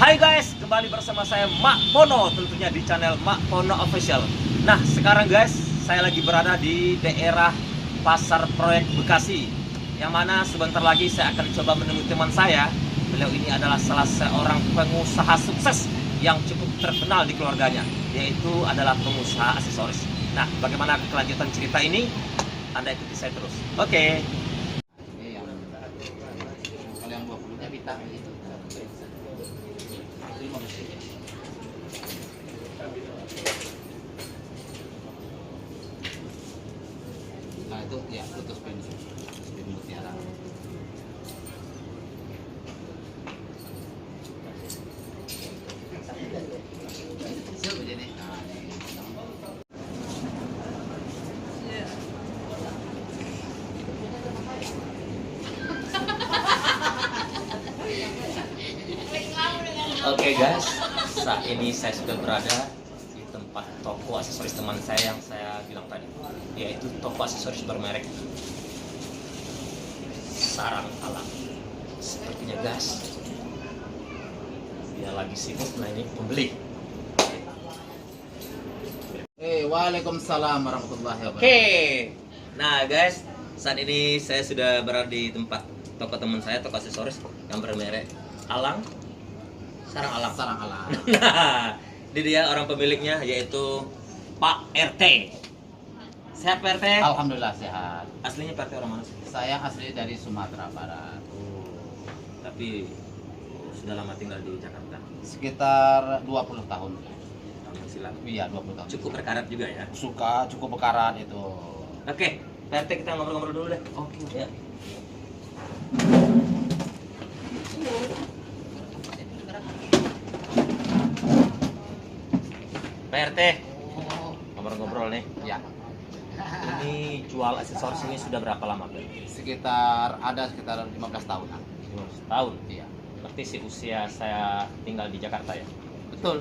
Hai guys, kembali bersama saya Mak Pono, tentunya di channel Mak Pono Official. Nah sekarang guys, saya lagi berada di daerah Pasar Proyek Bekasi, yang mana sebentar lagi saya akan coba menemui teman saya. Beliau ini adalah salah seorang pengusaha sukses yang cukup terkenal di keluarganya, yaitu adalah pengusaha aksesoris. Nah bagaimana kelanjutan cerita ini? Anda ikuti saya terus. Oke. Kalau yang 20-nya bintang itu. Nah itu ya putus pin mutiara. Siap aja nih. Oke guys, saat ini saya sudah berada di tempat toko aksesoris teman saya yang saya bilang tadi, yaitu toko aksesoris bermerek Sarang Alam. Sepertinya guys, dia lagi sibuk melayani pembeli. Waalaikumsalam warahmatullahi wabarakatuh. Oke, nah guys, saat ini saya sudah berada di tempat toko teman saya, toko aksesoris yang bermerek Alang. Sarang Alam. Sarang Alam. Nah, ini dia orang pemiliknya, yaitu Pak RT. Sehat Pak RT? Alhamdulillah sehat. Aslinya Pak RT orang mana sih? Saya asli dari Sumatera Barat. Tapi sudah lama tinggal di Jakarta. Sekitar 20 tahun. Tahun silam. Iya, 20 tahun. Cukup berkarat juga ya. Suka, cukup bekarat itu. Oke, Pak RT kita ngobrol-ngobrol dulu deh. Oke. Ya. Pak RT, ngobrol-ngobrol nih. Ya, Ini jual aksesoris ini sudah berapa lama, Pak? sekitar 15 tahunan. 15 tahun. Iya. Berarti si usia saya tinggal di Jakarta ya. Betul.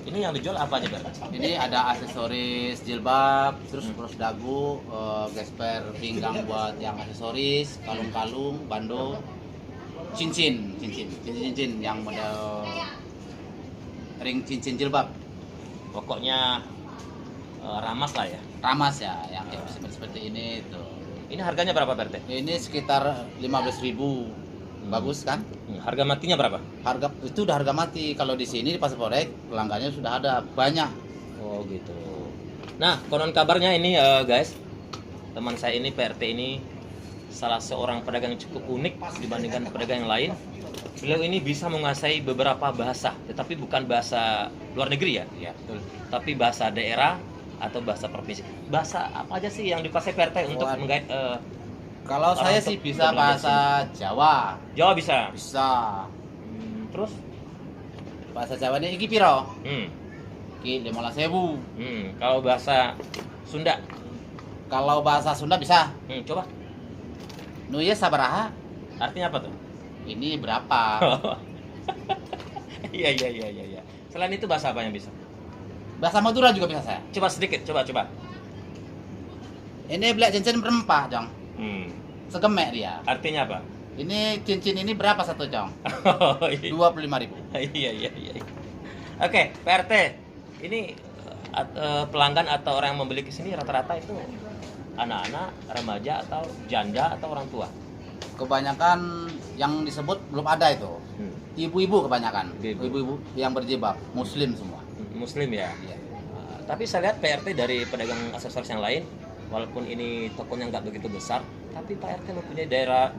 Ini yang dijual apa aja, Pak? Ini ada aksesoris jilbab, terus bros dagu, gesper pinggang buat yang aksesoris, kalung-kalung, bando, cincin yang model ring cincin jilbab. Pokoknya ramas lah ya. Ramas ya, yang seperti ini tuh. Ini harganya berapa, Pak RT? Ini sekitar 15.000. Bagus kan? Harga matinya berapa? Harga itu udah harga mati. Kalau di sini di Pasar Proyek pelanggannya sudah ada banyak. Oh gitu. Nah, konon kabarnya ini guys, teman saya ini Pak RT ini salah seorang pedagang yang cukup unik dibandingkan pedagang yang lain. Beliau ini bisa menguasai beberapa bahasa, tetapi bukan bahasa luar negeri ya. Ya, betul. Tapi bahasa daerah atau bahasa provinsi. Bahasa apa aja sih yang dikuasai Pak RT untuk menggait Kalau orang saya untuk sih bisa belanja bahasa Jawa. Jawa bisa. Bisa. Terus? Bahasa Jawanya iki piro? Hmm. Iki 15.000. Kalau bahasa Sunda, Kalau bahasa Sunda bisa. coba. Nu ye sabaraha? Artinya apa tuh? Ini berapa? Iya. Selain itu bahasa apa yang bisa? Bahasa Madura juga bisa saya. Coba sedikit, coba. Ini beli cincin berempat, Jong. Segemek dia. Artinya apa? Ini cincin ini berapa satu, Jong? Oh, iya. 25.000. Iya. Oke, Pak RT, ini pelanggan atau orang yang membeli ke sini rata-rata itu anak-anak, remaja atau janda atau orang tua? Kebanyakan yang disebut belum ada itu. Ibu-ibu kebanyakan. Ibu-ibu. Ibu-ibu yang berjilbab, muslim semua. Muslim ya. Iya. Tapi saya lihat Pak RT dari pedagang aksesoris yang lain, walaupun ini tokonya nggak begitu besar, tapi Pak RT mempunyai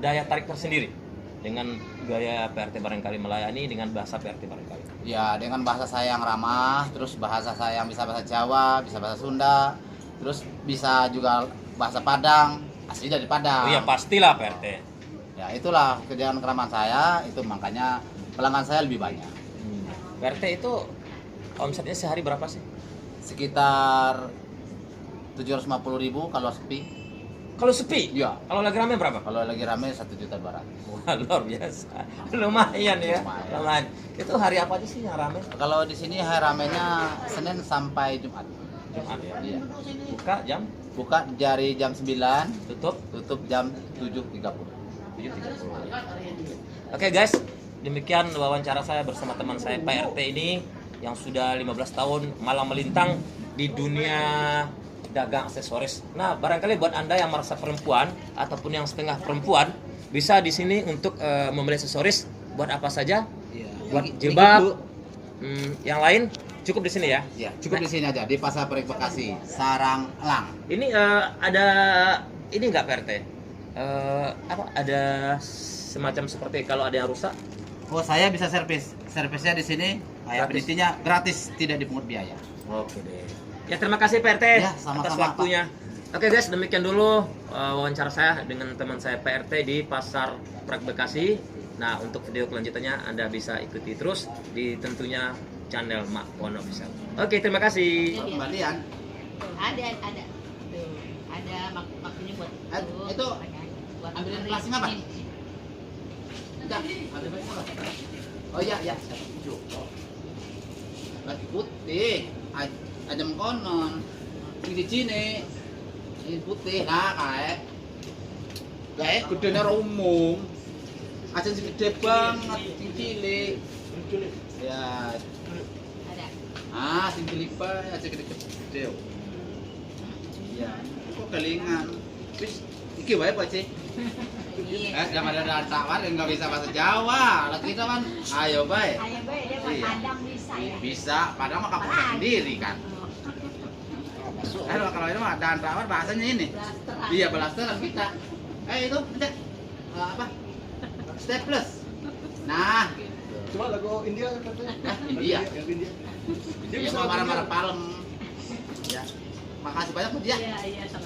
daya tarik tersendiri dengan gaya Pak RT barangkali melayani dengan bahasa Pak RT barangkali. Ya, dengan bahasa saya yang ramah, terus bahasa saya yang bisa bahasa Jawa, bisa bahasa Sunda, terus bisa juga bahasa Padang, asli dari Padang. Oh iya pastilah Pak RT. Ya, itulah kerjaan keramaan saya, itu makanya pelanggan saya lebih banyak. Pak RT itu omsetnya sehari berapa sih? Sekitar 750.000 kalau sepi. Kalau sepi? Iya. Kalau lagi rame berapa? Kalau lagi rame 1.200.000. Wah, luar biasa. Lumayan ya. Lumayan. Itu hari apa aja sih yang rame? Kalau di sini hari ramenya Senin sampai Jumat. Jumat ya. Iya. Buka jam? Buka dari jam 9, Tutup tutup jam 7.30. 7.30. Oke guys, demikian wawancara saya bersama teman saya Pak RT ini yang sudah 15 tahun malang melintang di dunia dagang aksesoris. Nah, barangkali buat Anda yang merasa perempuan ataupun yang setengah perempuan bisa di sini untuk membeli aksesoris buat apa saja? Iya. Buat Ini jilbab, gitu. yang lain cukup di sini ya. Ya, cukup di sini aja di Pasar Proyek Bekasi, Sarang Elang. Ini ada ini nggak Pak RT? Apa ada semacam seperti kalau ada yang rusak? Oh, saya bisa servis. Servisnya di sini, Gratis. intinya gratis, tidak dipungut biaya. Oke deh. Ya terima kasih Pak RT Ya, sama-sama, atas waktunya. Oke guys, demikian dulu wawancara saya dengan teman saya Pak RT di Pasar Proyek Bekasi. Nah, untuk video kelanjutannya Anda bisa ikuti terus di tentunya channel Mak Pono Official. Oke, terima kasih. Kembalian. Ada tuh ada maksudnya buat Itu buat ambilin hari plastik apa? ini. Enggak, ambil baju apa? Oh iya, ya. Lagi putih, ajam konon. Ini di sini. Ini putih lah kayak gedene umum. Aja sing gede banget, sing cilik. Ya, Ada. sing cilik bae aja gede-gede. Iya, kok kelingan. Wis iki wae Pak Ci. Iya. Yang ada tawar yang nggak bisa bahasa Jawa. Lah kita kan, ayo baik. Ayo be dia buat Iya. padang bisa ya. Bisa, padahal mah kamu sendiri kan. Kalau ini mah dan tawar bahasanya ini. Blasteran. Iya, belasteran kita. Itu pencet apa? Staples. Nah, gitu. Cuma lagu India katanya. India. Yang India. Dia mau marah-marah palem. Ya. Makasih banyak Bu dia. Iya, iya sama.